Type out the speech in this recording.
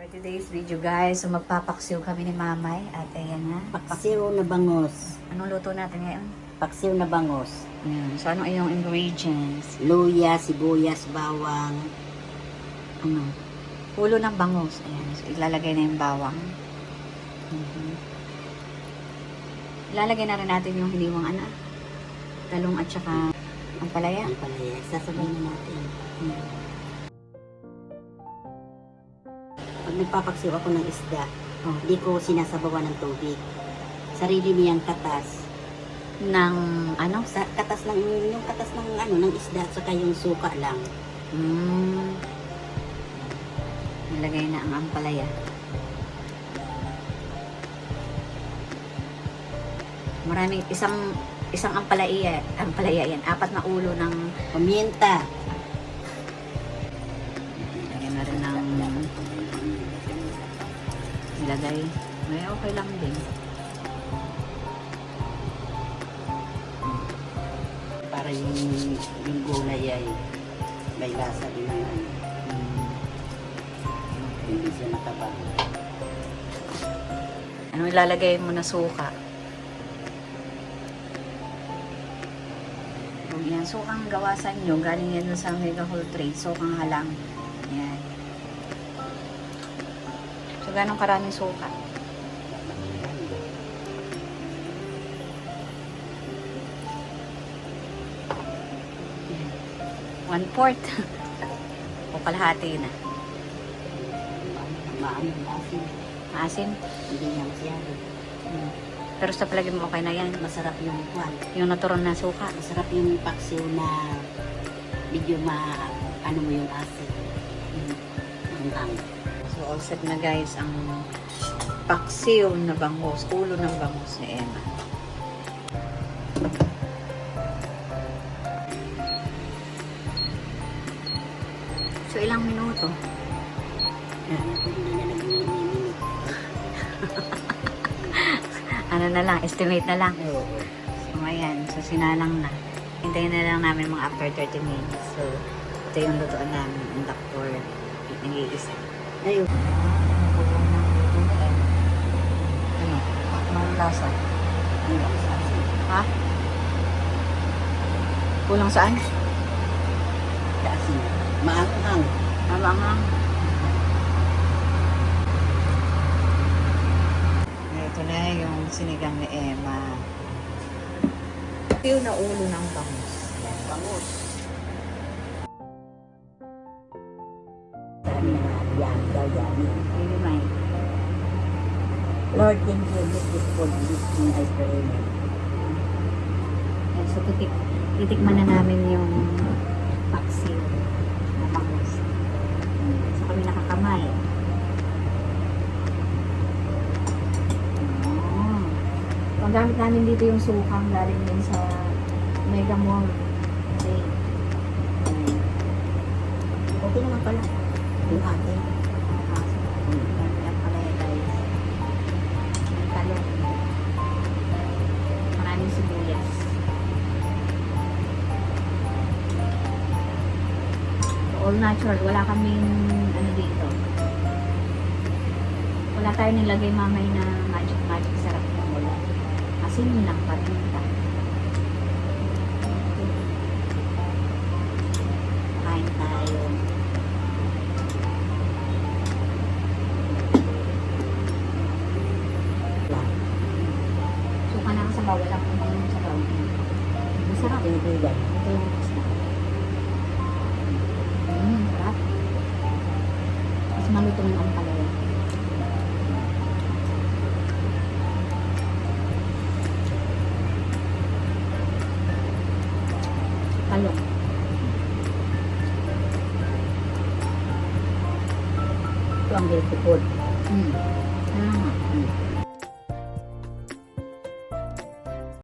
Today's video guys, so magpapaksiw kami ni Mamay at ayan na. Paksiw na bangos. Anong luto natin ngayon? Paksiw na bangos. Ayan. So ano yung ingredients? Luya, sibuyas, bawang. Ano? Ulo ng bangus. Ayan. So ilalagay na yung bawang. Ilalagay na rin natin yung hiniwang talong at saka ang palaya. Ang palaya. Sasabay na natin. Pag nagpapaksiw ako ng isda, hindi ko sinasabawan ng tubig. Sarili niyang katas. Ng ano? Katas ng, yung katas ng isda at saka yung suka lang. Nilagay na ang ampalaya. Maraming isang ampalaya yan. 4 na ulo ng Paminta. lagyan na rin ng ilagay. May okay lang din. Para yung gulay ay may lasa din naman. Hindi siya mataba. Ano ilalagay mo na suka? Yan, sukang gawasan nyo. Galing yan sa Mega Whole Trade. Sukang halang. Yan. So, ganong karaming suka? Yan. 1/4. O kalahati na. Asin. Maasim. Hindi niya masyado. Pero sa palagi mo okay na yan. Masarap yung kwan. Yung naturon na suka. Masarap yung paksiw na medyo ano mo yung asin. Ang So, all set na guys ang paksiw na bangus, ulo ng bangus ni Emma. So, ilang minuto? Ano na lang, estimate na lang. So, ayan. So, sinalang na. Hintayin na lang namin mga after 30 minutes. So, ito yung lutoan namin. Ang doktor, nag-iisa. Ayun. Ano? Anong lasa? Ha? Kulang saan? Asin. Maanghang. Mabangang. Ito na yung sinigang ni Emma. Ito yung naulo ng bangus. Bangus. Sabi na yan, daw yan. Hindi may. Lord, thank you. Make this food. This thing I pray. So, titikman na namin yung paksiw na bangus. So, kami nakakamay. Ang gamit namin dito yung sukang galing din sa Mega Mall. Kasi, Okay naman pala. Yung atin. yan pala yun guys. May talong. Maraming sibuyas. So, all natural. Wala kaming ano dito. Wala tayo nilagay mamay na magic sarap ng wala. Asin lang patinta. Kain tayo. Suka na sa bawal lang kung yung sa bawal. Masarap. Pinagbigan. Ito yung isda. Sarap. Mas malutong ang palaya. Talong. Ito ang healthy food. Tama.